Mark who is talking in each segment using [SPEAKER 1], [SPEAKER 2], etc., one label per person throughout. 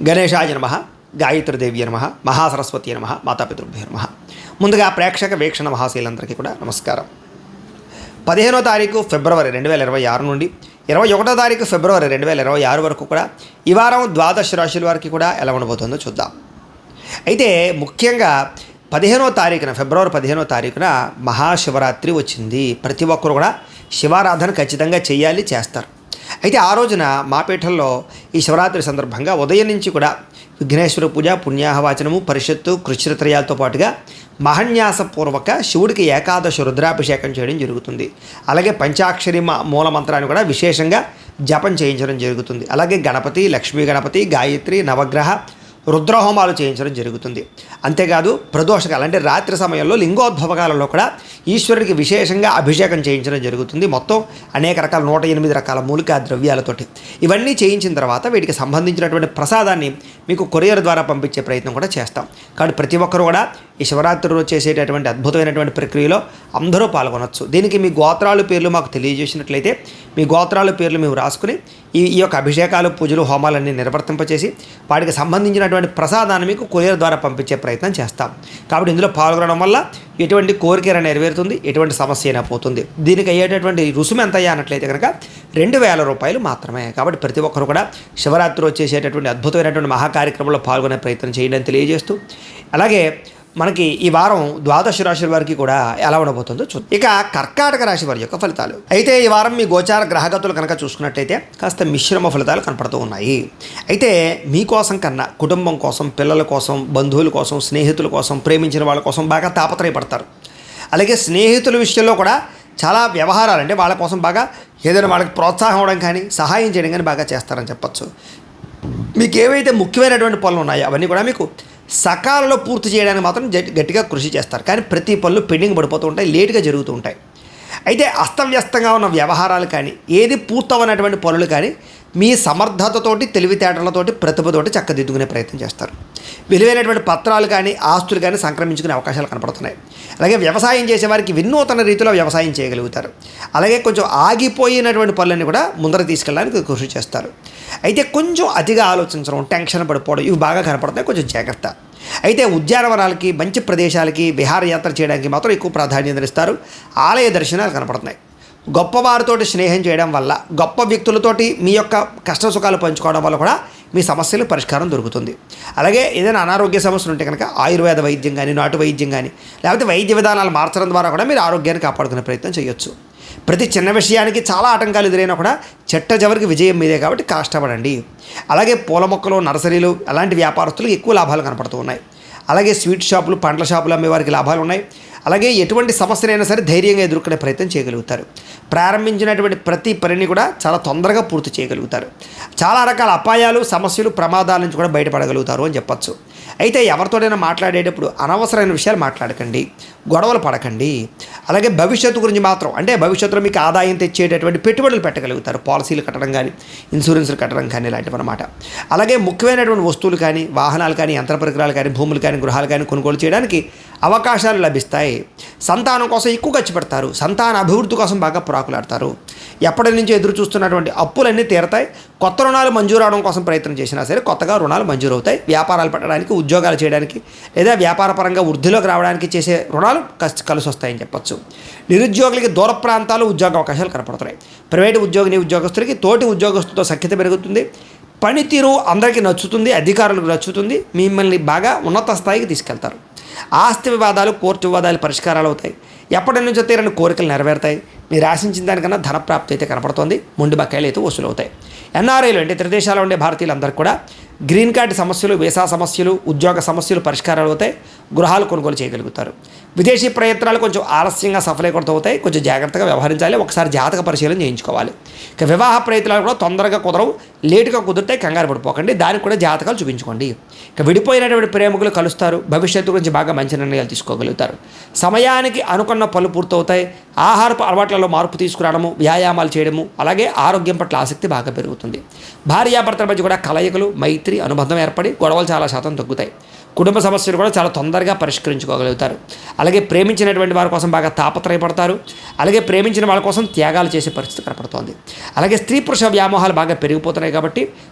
[SPEAKER 1] గణేశాయ నమః, గాయత్రీదేవి నమః, మహాసరస్వతి నమః, మాతాపితృభ్యో నమః. ముందుగా ప్రేక్షక వీక్షణ మహాశీలందరికీ కూడా నమస్కారం. 15వ తారీఖు ఫిబ్రవరి 2026 నుండి 21వ తారీఖు ఫిబ్రవరి 2026 వరకు కూడా ఈ వారం ద్వాదశ రాశుల వారికి కూడా ఎలా ఉండబోతుందో చూద్దాం. అయితే ముఖ్యంగా 15వ తారీఖున ఫిబ్రవరి 15వ తారీఖున మహాశివరాత్రి వచ్చింది. ప్రతి ఒక్కరు కూడా శివారాధన ఖచ్చితంగా చేయాలి, చేస్తారు. అయితే ఆ రోజున మా పీఠంలో ఈ శివరాత్రి సందర్భంగా ఉదయం నుంచి కూడా విఘ్నేశ్వర పూజ, పుణ్యాహవాచనము, పరిషత్తు, కృష్ణత్రయాలతో పాటుగా మహన్యాసపూర్వక శివుడికి ఏకాదశి రుద్రాభిషేకం చేయడం జరుగుతుంది. అలాగే పంచాక్షరి మూల మంత్రాన్ని కూడా విశేషంగా జపం చేయించడం జరుగుతుంది. అలాగే గణపతి, లక్ష్మీ గణపతి, గాయత్రి, నవగ్రహ రుద్రహోమాలు చేయించడం జరుగుతుంది. అంతేకాదు ప్రదోషకాలు అంటే రాత్రి సమయంలో లింగోద్భవకాలలో కూడా ఈశ్వరుడికి విశేషంగా అభిషేకం చేయించడం జరుగుతుంది. మొత్తం అనేక రకాల 108 రకాల మూలికా ద్రవ్యాలతోటి ఇవన్నీ చేయించిన తర్వాత వీటికి సంబంధించినటువంటి ప్రసాదాన్ని మీకు కొరియర్ ద్వారా పంపించే ప్రయత్నం కూడా చేస్తాం. కాబట్టి ప్రతి ఒక్కరు కూడా ఈ శివరాత్రి రోజు చేసేటటువంటి అద్భుతమైనటువంటి ప్రక్రియలో అందరూ పాల్గొనవచ్చు. దీనికి మీ గోత్రాల పేర్లు మాకు తెలియజేసినట్లయితే మీ గోత్రాల పేర్లు మేము రాసుకుని ఈ యొక్క అభిషేకాలు, పూజలు, హోమాలన్నీ నిర్వర్తింపచేసి వాటికి సంబంధించినటువంటి ప్రసాదాన్ని మీకు కొరియర్ ద్వారా పంపించే ప్రయత్నం చేస్తాం. కాబట్టి ఇందులో పాల్గొనడం వల్ల ఎటువంటి కోరిక నెరవేరుతుంది, ఎటువంటి సమస్య అయినా పోతుంది. దీనికి అయ్యేటటువంటి రుసుము ఎంత అయ్యా అన్నట్లయితే కనుక 2000 రూపాయలు మాత్రమే. కాబట్టి ప్రతి ఒక్కరు కూడా శివరాత్రి వచ్చేసేటటువంటి అద్భుతమైనటువంటి మహాకార్యక్రమంలో పాల్గొనే ప్రయత్నం చేయడం తెలియజేస్తూ, అలాగే మనకి ఈ వారం ద్వాదశ రాశుల వారికి కూడా ఎలా ఉండబోతుందో చూద్దాం. ఇక కర్కాటక రాశి వారి యొక్క ఫలితాలు. అయితే ఈ వారం మీ గోచార గ్రహగతులు కనుక చూసుకున్నట్టయితే కాస్త మిశ్రమ ఫలితాలు కనపడుతూ ఉన్నాయి. అయితే మీకోసం కన్నా కుటుంబం కోసం, పిల్లల కోసం, బంధువుల కోసం, స్నేహితుల కోసం, ప్రేమించిన వాళ్ళ కోసం బాగా తాపత్రయపడతారు. అలాగే స్నేహితుల విషయంలో కూడా చాలా వ్యవహారాలు అంటే వాళ్ళ కోసం బాగా ఏదైనా వాళ్ళకి ప్రోత్సాహం అవ్వడం కానీ, సహాయం చేయడం కానీ బాగా చేస్తారని చెప్పచ్చు. మీకు ఏవైతే ముఖ్యమైనటువంటి పనులు ఉన్నాయో అవన్నీ కూడా మీకు సకాలంలో పూర్తి చేయడానికి మాత్రం గట్టిగా కృషి చేస్తారు. కానీ ప్రతి పనులు పెండింగ్ పడిపోతూ ఉంటాయి, లేటుగా జరుగుతూ ఉంటాయి. అయితే అస్తవ్యస్తంగా ఉన్న వ్యవహారాలు కానీ, ఏది పూర్తవనటువంటి పనులు కానీ మీ సమర్థతతోటి, తెలివితేటలతోటి, ప్రతిభతోటి చక్కదిద్దుకునే ప్రయత్నం చేస్తారు. విలువైనటువంటి పత్రాలు కానీ, ఆస్తులు కానీ సంక్రమించుకునే అవకాశాలు కనపడుతున్నాయి. అలాగే వ్యవసాయం చేసేవారికి వినూతన రీతిలో వ్యవసాయం చేయగలుగుతారు. అలాగే కొంచెం ఆగిపోయినటువంటి పనులన్నీ కూడా ముందర తీసుకెళ్ళడానికి కృషి చేస్తారు. అయితే కొంచెం అతిగా ఆలోచించడం, టెన్షన్ పడిపోవడం ఇవి బాగా కనపడుతున్నాయి, కొంచెం జాగ్రత్త. అయితే ఉద్యానవనాలకి, మంచి ప్రదేశాలకి విహారయాత్ర చేయడానికి మాత్రం ఎక్కువ ప్రాధాన్యత ఇస్తారు. ఆలయ దర్శనాలు కనపడుతున్నాయి. గొప్పవారితోటి స్నేహం చేయడం వల్ల, గొప్ప వ్యక్తులతోటి మీ యొక్క కష్ట సుఖాలు పంచుకోవడం వల్ల కూడా మీ సమస్యలు పరిష్కారం దొరుకుతుంది. అలాగే ఏదైనా అనారోగ్య సమస్యలు ఉంటే కనుక ఆయుర్వేద వైద్యం కానీ, నాటు వైద్యం కానీ, లేకపోతే వైద్య విధానాలు మార్చడం ద్వారా కూడా మీరు ఆరోగ్యాన్ని కాపాడుకునే ప్రయత్నం చేయొచ్చు. ప్రతి చిన్న విషయానికి చాలా ఆటంకాలు ఎదురైనా కూడా చెట్ట చివరికి విజయం మీదే. కాబట్టి కష్టపడండి. అలాగే పూల మొక్కలు, నర్సరీలు అలాంటి వ్యాపారస్తులకు ఎక్కువ లాభాలు కనపడుతూ ఉన్నాయి. అలాగే స్వీట్ షాపులు, పండ్ల షాపులు అమ్మే వారికి లాభాలు ఉన్నాయి. అలాగే ఎటువంటి సమస్యనైనా సరే ధైర్యంగా ఎదుర్కొనే ప్రయత్నం చేయగలుగుతారు. ప్రారంభించినటువంటి ప్రతి పనిని కూడా చాలా తొందరగా పూర్తి చేయగలుగుతారు. చాలా రకాల అపాయాలు, సమస్యలు, ప్రమాదాల నుంచి కూడా బయటపడగలుగుతారు అని చెప్పచ్చు. అయితే ఎవరితోనైనా మాట్లాడేటప్పుడు అనవసరమైన విషయాలు మాట్లాడకండి, గొడవలు పడకండి. అలాగే భవిష్యత్తు గురించి మాత్రం, అంటే భవిష్యత్తులో మీకు ఆదాయం తెచ్చేటటువంటి పెట్టుబడులు పెట్టగలుగుతారు. పాలసీలు కట్టడం కానీ, ఇన్సూరెన్స్లు కట్టడం కానీ ఇలాంటివి అన్నమాట. అలాగే ముఖ్యమైనటువంటి వస్తువులు కానీ, వాహనాలు కానీ, యంత్ర పరికరాలు కానీ, భూములు కానీ, గృహాలు కానీ కొనుగోలు చేయడానికి అవకాశాలు లభిస్తాయి. సంతానం కోసం ఎక్కువ ఖర్చు పెడతారు. సంతాన అభివృద్ధి కోసం బాగా ప్రాకులాడతారు. ఎప్పటి నుంచో ఎదురు చూస్తున్నటువంటి అప్పులన్నీ తీరతాయి. కొత్త రుణాలు మంజూరు అవడం కోసం ప్రయత్నం చేసినా సరే కొత్తగా రుణాలు మంజూరు అవుతాయి. వ్యాపారాలు పెట్టడానికి, ఉద్యోగాలు చేయడానికి, లేదా వ్యాపారపరంగా వృద్ధిలోకి రావడానికి చేసే రుణాలు కలిసి వస్తాయని చెప్పచ్చు. నిరుద్యోగులకి దూర ప్రాంతాలు ఉద్యోగ అవకాశాలు కనపడుతున్నాయి. ప్రైవేటు ఉద్యోగస్తులకి తోటి ఉద్యోగస్తులతో సఖ్యత పెరుగుతుంది. పనితీరు అందరికీ నచ్చుతుంది, అధికారులకు నచ్చుతుంది. మిమ్మల్ని బాగా ఉన్నత స్థాయికి తీసుకెళ్తారు. ఆస్తి వివాదాలు, కోర్టు వివాదాలు పరిష్కారాలు అవుతాయి. ఎప్పటి నుంచో తీరని కోరికలు నెరవేరుతాయి. మీరు ఆశించిన దానికన్నా ధనప్రాప్తి అయితే కనపడుతోంది. మొండి బకాయిలు అయితే వసూలు అవుతాయి. ఎన్ఆర్ఐలు అంటే ఇతర దేశాల్లో ఉండే భారతీయులందరికీ కూడా గ్రీన్ కార్డు సమస్యలు, వీసా సమస్యలు, ఉద్యోగ సమస్యలు పరిష్కారాలు అవుతాయి. గృహాలు కొనుగోలు చేయగలుగుతారు. విదేశీ ప్రయత్నాలు కొంచెం ఆలస్యంగా సఫలీకృతం అవుతాయి. కొంచెం జాగ్రత్తగా వ్యవహరించాలి. ఒకసారి జాతక పరిశీలన చేయించుకోవాలి. ఇక వివాహ ప్రయత్నాలు కూడా తొందరగా కుదరవు, లేటుగా కుదిరితే కంగారు పడిపోకండి. దానికి కూడా జాతకాలు చూపించుకోండి. ఇక విడిపోయినటువంటి ప్రేమికులు కలుస్తారు. భవిష్యత్తు గురించి బాగా మంచి నిర్ణయాలు తీసుకోగలుగుతారు. సమయానికి అనుకున్న పనులు పూర్తవుతాయి. ఆహారపు అలవాట్లలో మార్పు తీసుకురావడము, వ్యాయామాలు చేయడము, అలాగే ఆరోగ్యం పట్ల ఆసక్తి బాగా పెరుగుతుంది. భార్యాభర్తల మధ్య కూడా కలయికలు, మైత్రి, అనుబంధం ఏర్పడి గొడవలు చాలా శాతం తగ్గుతాయి. కుటుంబ సమస్యలు కూడా చాలా తొందరగా పరిష్కరించుకోగలుగుతారు. అలాగే ప్రేమించినటువంటి వారి కోసం బాగా తాపత్రయపడతారు. అలాగే ప్రేమించిన వాళ్ళ కోసం త్యాగాలు చేసే పరిస్థితి కనపడుతోంది. అలాగే స్త్రీ పురుష వ్యామోహాలు బాగా పెరిగిపోతున్నాయి కాబట్టి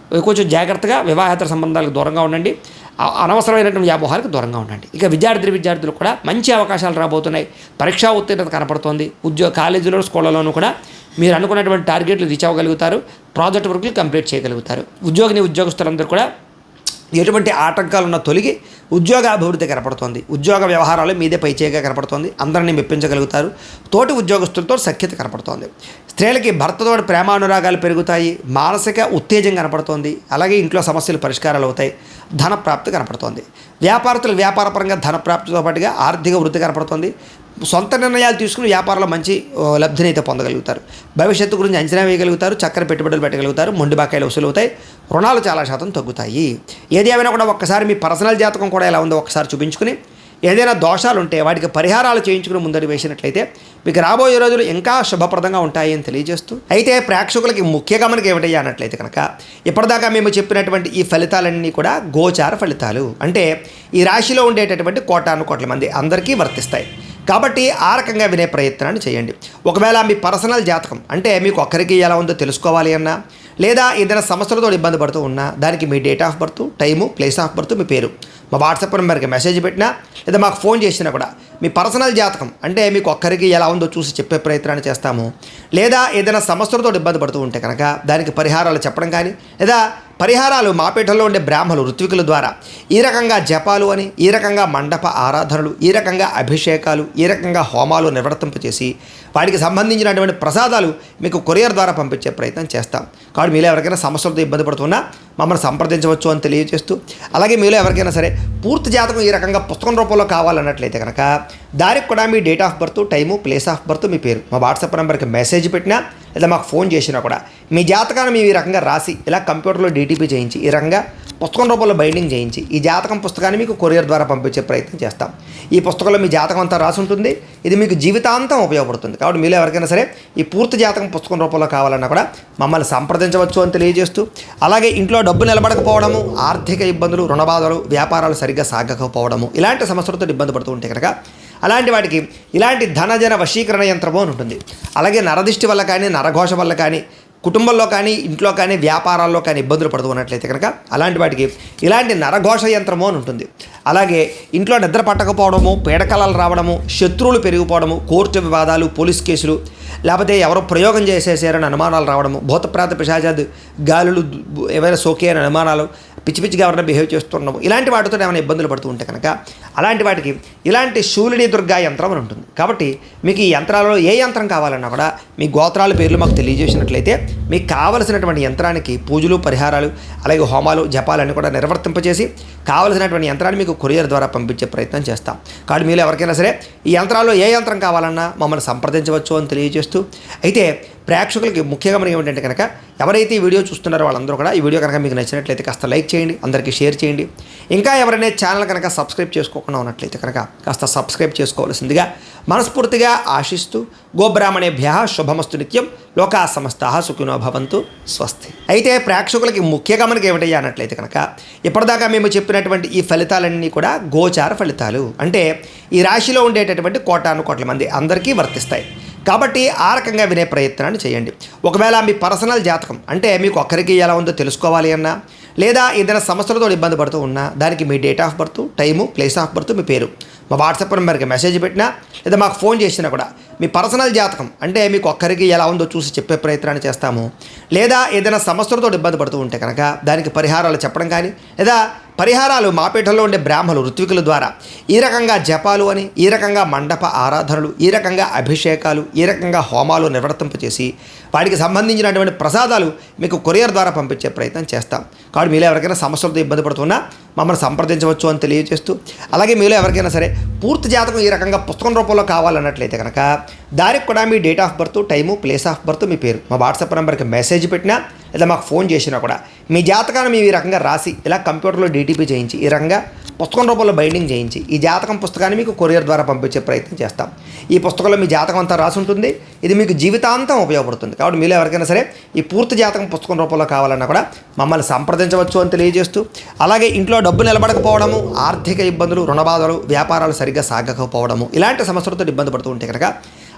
[SPEAKER 1] కొంచెం జాగ్రత్తగా వివాహేతర సంబంధాలకు దూరంగా ఉండండి. అనవసరమైనటువంటి వ్యామోహాలకు దూరంగా ఉండండి. ఇక విద్యార్థులు కూడా మంచి అవకాశాలు రాబోతున్నాయి. పరీక్షా ఉత్తీర్ణత కనపడుతోంది. కాలేజీలో స్కూళ్ళలోనూ కూడా మీరు అనుకున్నటువంటి టార్గెట్లు రీచ్ అవ్వగలుగుతారు. ప్రాజెక్ట్ వర్క్లు కంప్లీట్ చేయగలుగుతారు. ఉద్యోగస్తులందరూ కూడా ఎటువంటి ఆటంకాలున్న తొలగి ఉద్యోగ అభివృద్ధి కనపడుతోంది. ఉద్యోగ వ్యవహారాలు మీదే పైచేయగా కనపడుతోంది. అందరినీ మెప్పించగలుగుతారు. తోటి ఉద్యోగస్తులతో సఖ్యత కనపడుతోంది. స్త్రీలకి భర్తతో ప్రేమానురాగాలు పెరుగుతాయి. మానసిక ఉత్తేజం కనపడుతోంది. అలాగే ఇంట్లో సమస్యలు పరిష్కారాలు అవుతాయి. ధనప్రాప్తి కనపడుతోంది. వ్యాపారపరంగా ధనప్రాప్తితో పాటుగా ఆర్థిక వృద్ధి కనపడుతోంది. సొంత నిర్ణయాలు తీసుకుని వ్యాపారంలో మంచి లబ్ధిని అయితే పొందగలుగుతారు. భవిష్యత్తు గురించి అంచనా వేయగలుగుతారు. చక్కని పెట్టుబడులు పెట్టగలుగుతారు. మొండి బాకాయలు వసూలు అవుతాయి. రుణాలు చాలా శాతం తగ్గుతాయి. ఏది ఏమైనా కూడా ఒక్కసారి మీ పర్సనల్ జాతకం కూడా ఎలా ఉందో ఒకసారి చూపించుకుని ఏదైనా దోషాలు ఉంటే వాటికి పరిహారాలు చేయించుకుని ముందడి వేసినట్లయితే మీకు రాబోయే రోజులు ఇంకా శుభప్రదంగా ఉంటాయి అని తెలియజేస్తూ, అయితే ప్రేక్షకులకి ముఖ్య గమనిక ఏమిటయ్యా అన్నట్లయితే కనుక ఇప్పటిదాకా మేము చెప్పినటువంటి ఈ ఫలితాలన్నీ కూడా గోచార ఫలితాలు. అంటే ఈ రాశిలో ఉండేటటువంటి కోటాను మంది అందరికీ వర్తిస్తాయి. కాబట్టి ఆ రకంగా వినే ప్రయత్నాన్ని చేయండి. ఒకవేళ మీ పర్సనల్ జాతకం అంటే మీకు ఒక్కరికి ఎలా ఉందో తెలుసుకోవాలి అన్నా, లేదా ఏదైనా సమస్యలతో ఇబ్బంది పడుతూ ఉన్నా దానికి మీ date of birth, time, place of birth, మీ పేరు మా వాట్సాప్ నెంబర్కి మెసేజ్ పెట్టినా లేదా మాకు ఫోన్ చేసినా కూడా మీ పర్సనల్ జాతకం అంటే మీకు ఒక్కరికి ఎలా ఉందో చూసి చెప్పే ప్రయత్నాన్ని చేస్తాము. లేదా ఏదైనా సమస్యలతో ఇబ్బంది పడుతూ ఉంటే కనుక దానికి పరిహారాలు చెప్పడం కానీ, లేదా పరిహారాలు మాపేటలో ఉండే బ్రాహ్మలు ఋత్వికుల ద్వారా ఈ రకంగా జపాలు అని, ఈ రకంగా మండప ఆరాధనలు, ఈ రకంగా అభిషేకాలు, ఈ రకంగా హోమాలు నిర్వర్తింపచేసి వాటికి సంబంధించినటువంటి ప్రసాదాలు మీకు కొరియర్ ద్వారా పంపించే ప్రయత్నం చేస్తాం. కాబట్టి మీలో ఎవరికైనా సమస్యలతో ఇబ్బంది పడుతున్నా మమ్మల్ని సంప్రదించవచ్చు అని తెలియజేస్తూ, అలాగే మీలో ఎవరికైనా సరే పూర్తి జాతకం ఈ రకంగా పుస్తకం రూపంలో కావాలన్నట్లయితే కనుక దానికి కూడా మీ date of birth, time, place of birth, మీ పేరు మా వాట్సాప్ నెంబర్కి మెసేజ్ పెట్టినా లేదా మాకు ఫోన్ చేసినా కూడా మీ జాతకాన్ని మేము ఈ రకంగా రాసి ఇలా కంప్యూటర్లో డీటీపీ చేయించి ఈ రకంగా పుస్తకం రూపంలో బైండింగ్ చేయించి ఈ జాతకం పుస్తకాన్ని మీకు కొరియర్ ద్వారా పంపించే ప్రయత్నం చేస్తాం. ఈ పుస్తకంలో మీ జాతకం అంతా రాసి ఉంటుంది. ఇది మీకు జీవితాంతం ఉపయోగపడుతుంది. కాబట్టి మీలో ఎవరికైనా సరే ఈ పూర్తి జాతకం పుస్తకం రూపంలో కావాలన్నా కూడా మమ్మల్ని సంప్రదించవచ్చు అని తెలియజేస్తూ, అలాగే ఇంట్లో డబ్బు నిలబడకపోవడము, ఆర్థిక ఇబ్బందులు, రుణబాధలు, వ్యాపారాలు సరిగ్గా సాగకపోవడము ఇలాంటి సమస్యలతో ఇబ్బంది పడుతూ ఉంటే కనుక అలాంటి వాటికి ఇలాంటి ధనజన వశీకరణ యంత్రము అని ఉంటుంది. అలాగే నరదిష్టి వల్ల కానీ, నరఘోష వల్ల కానీ, కుటుంబంలో కానీ, ఇంట్లో కానీ, వ్యాపారాల్లో కానీ ఇబ్బందులు పడుతూ ఉన్నట్లయితే కనుక అలాంటి వాటికి ఇలాంటి నరఘోష యంత్రము అని ఉంటుంది. అలాగే ఇంట్లో నిద్ర పట్టకపోవడము, పీడకలలు రావడము, శత్రువులు పెరిగిపోవడము, కోర్టు వివాదాలు, పోలీస్ కేసులు, లేకపోతే ఎవరో ప్రయోగం చేసేసారని అనుమానాలు రావడము, భూతప్రాత పిశాచాది గాలులు ఏవైనా సోకే అని అనుమానాలు, పిచ్చి పిచ్చిగా ఎవరైనా బిహేవ్ చేస్తున్నాము, ఇలాంటి వాటితో ఏమైనా ఇబ్బందులు పడుతూ ఉంటే కనుక అలాంటి వాటికి ఇలాంటి శూలిని దుర్గా యంత్రం అని ఉంటుంది. కాబట్టి మీకు ఈ యంత్రాలలో ఏ యంత్రం కావాలన్నా కూడా మీ గోత్రాల పేర్లు మాకు తెలియజేసినట్లయితే మీకు కావలసినటువంటి యంత్రానికి పూజలు, పరిహారాలు, అలాగే హోమాలు, జపాలన్నీ కూడా నిర్వర్తింపచేసి కావలసినటువంటి యంత్రాన్ని మీకు కొరియర్ ద్వారా పంపించే ప్రయత్నం చేస్తాం. కాబట్టి మీరు ఎవరికైనా సరే ఈ యంత్రాల్లో ఏ యంత్రం కావాలన్నా మమ్మల్ని సంప్రదించవచ్చు అని తెలియజేస్తూ, అయితే ప్రేక్షకులకి ముఖ్యంగా మనకి ఏమిటంటే కనుక ఎవరైతే ఈ వీడియో చూస్తున్నారో వాళ్ళందరూ కూడా ఈ వీడియో కనుక మీకు నచ్చినట్లయితే కాస్త లైక్ చేయండి, అందరికీ షేర్ చేయండి. ఇంకా ఎవరైనా ఛానల్ కనుక సబ్స్క్రైబ్ చేసుకోకుండా ఉన్నట్లయితే కనుక కాస్త సబ్స్క్రైబ్ చేసుకోవాల్సిందిగా మనస్ఫూర్తిగా ఆశిస్తూ, గోబ్రాహ్మణేభ్యః శుభమస్తు నిత్యం, లోకా సమస్తాః సుఖినో భవంతు, స్వస్తి. అయితే ప్రేక్షకులకి ముఖ్య గమనిక ఏమిటయ్యా అన్నట్లయితే కనుక ఇప్పటిదాకా మేము చెప్పినటువంటి ఈ ఫలితాలన్నీ కూడా గోచార ఫలితాలు. అంటే ఈ రాశిలో ఉండేటటువంటి కోటాను మంది అందరికీ వర్తిస్తాయి. కాబట్టి ఆ రకంగా వినే ప్రయత్నాన్ని చేయండి. ఒకవేళ మీ పర్సనల్ జాతకం అంటే మీకు ఒక్కరికి ఎలా ఉందో తెలుసుకోవాలి అన్నా, లేదా ఏదైనా సమస్యలతో ఇబ్బంది పడుతూ ఉన్నా దానికి మీ date of birth, time, place of birth, మీ పేరు మా వాట్సాప్ నెంబర్కి మెసేజ్ పెట్టినా లేదా మాకు ఫోన్ చేసినా కూడా మీ పర్సనల్ జాతకం అంటే మీకు ఒక్కరికి ఎలా ఉందో చూసి చెప్పే ప్రయత్నాన్ని చేస్తాము. లేదా ఏదైనా సమస్యలతో ఇబ్బంది పడుతూ ఉంటే కనుక దానికి పరిహారాలు చెప్పడం కానీ, లేదా పరిహారాలు మాపేటలో ఉండే బ్రాహ్మలు ఋత్వికుల ద్వారా ఈ రకంగా జపాలు అని, ఈ రకంగా మండప ఆరాధనలు, ఈ రకంగా అభిషేకాలు, ఈ రకంగా హోమాలు నిర్వర్తింపచేసి వాటికి సంబంధించినటువంటి ప్రసాదాలు మీకు కొరియర్ ద్వారా పంపించే ప్రయత్నం చేస్తాం. కాబట్టి మీలో ఎవరికైనా సమస్యలతో ఇబ్బంది పడుతున్నా మమ్మల్ని సంప్రదించవచ్చు అని తెలియజేస్తూ, అలాగే మీలో ఎవరికైనా సరే పూర్తి జాతకం ఈ రకంగా పుస్తకం రూపంలో కావాలన్నట్లయితే కనుక దానికి కూడా మీ date of birth, time, place of birth, మీ పేరు మా వాట్సాప్ నెంబర్కి మెసేజ్ పెట్టినా లేదా మాకు ఫోన్ చేసినా కూడా మీ జాతకాన్ని మేము ఈ రకంగా రాసి ఇలా కంప్యూటర్లో డీటీపీ చేయించి ఈ రకంగా పుస్తకం రూపంలో బైండింగ్ చేయించి ఈ జాతకం పుస్తకాన్ని మీకు కొరియర్ ద్వారా పంపించే ప్రయత్నం చేస్తాం. ఈ పుస్తకంలో మీ జాతకం అంతా రాసి ఉంటుంది. ఇది మీకు జీవితాంతం ఉపయోగపడుతుంది. కాబట్టి మీలో ఎవరికైనా సరే ఈ పూర్తి జాతకం పుస్తకం రూపంలో కావాలన్నా కూడా మమ్మల్ని సంప్రదించవచ్చు అని తెలియజేస్తూ, అలాగే ఇంట్లో డబ్బు నిలబడకపోవడము, ఆర్థిక ఇబ్బందులు, రుణబాధలు, వ్యాపారాలు సరిగ్గా సాగకపోవడము ఇలాంటి సమస్యలతో ఇబ్బంది పడుతూ ఉంటే కనుక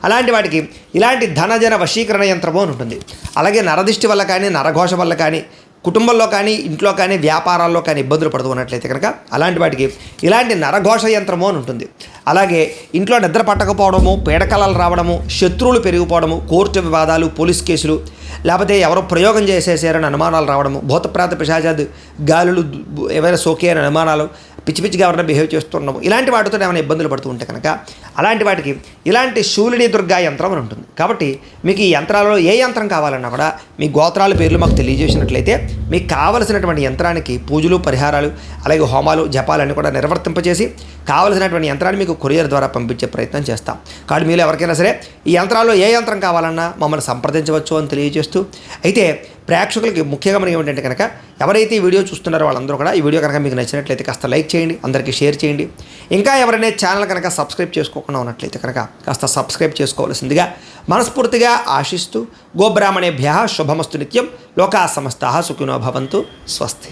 [SPEAKER 1] అలాంటి వాటికి ఇలాంటి ధనజన వశీకరణ యంత్రము అని ఉంటుంది. అలాగే నరదిష్టి వల్ల కానీ, నరఘోష వల్ల కానీ, కుటుంబంలో కానీ, ఇంట్లో కానీ, వ్యాపారాల్లో కానీ ఇబ్బందులు పడుతూ ఉన్నట్లయితే కనుక అలాంటి వాటికి ఇలాంటి నరఘోష యంత్రము అని ఉంటుంది. అలాగే ఇంట్లో నిద్ర పట్టకపోవడము, పీడకలలు రావడము, శత్రువులు పెరిగిపోవడము, కోర్టు వివాదాలు, పోలీస్ కేసులు, లేకపోతే ఎవరో ప్రయోగం చేసేసారని అనుమానాలు రావడము, భూతప్రాత పిశాచాది గాలులు ఏవైనా సోకే అని అనుమానాలు, పిచ్చి పిచ్చిగా ఎవరైనా బిహేవ్ చేస్తుండము, ఇలాంటి వాటితో ఏమైనా ఇబ్బందులు పడుతూ ఉంటే కనుక అలాంటి వాటికి ఇలాంటి శూలిని దుర్గా యంత్రం అని ఉంటుంది. కాబట్టి మీకు ఈ యంత్రాలలో ఏ యంత్రం కావాలన్నా కూడా మీ గోత్రాల పేర్లు మాకు తెలియజేసినట్లయితే మీకు కావలసినటువంటి యంత్రానికి పూజలు, పరిహారాలు, అలాగే హోమాలు, జపాలన్నీ కూడా నిర్వర్తింపచేసి కావలసినటువంటి యంత్రాన్ని మీకు కొరియర్ ద్వారా పంపించే ప్రయత్నం చేస్తాం. కాబట్టి మీరు ఎవరికైనా సరే ఈ యంత్రాల్లో ఏ యంత్రం కావాలన్నా మమ్మల్ని సంప్రదించవచ్చు అని తెలియజేస్తూ, అయితే ప్రేక్షకులకి ముఖ్యంగా మనకి ఏమిటంటే కనుక ఎవరైతే ఈ వీడియో చూస్తున్నారో వాళ్ళందరూ కూడా ఈ వీడియో కనుక మీకు నచ్చినట్లయితే కాస్త లైక్ చేయండి, అందరికీ షేర్ చేయండి. ఇంకా ఎవరైనా ఛానల్ కనుక సబ్స్క్రైబ్ చేసుకోకుండా ఉన్నట్లయితే కనుక కాస్త సబ్స్క్రైబ్ చేసుకోవాల్సిందిగా మనస్ఫూర్తిగా ఆశిస్తూ, గోబ్రాహ్మణేభ్యః శుభమస్తు నిత్యం, లోకా సమస్తాః సుఖినో భవంతు, స్వస్తి.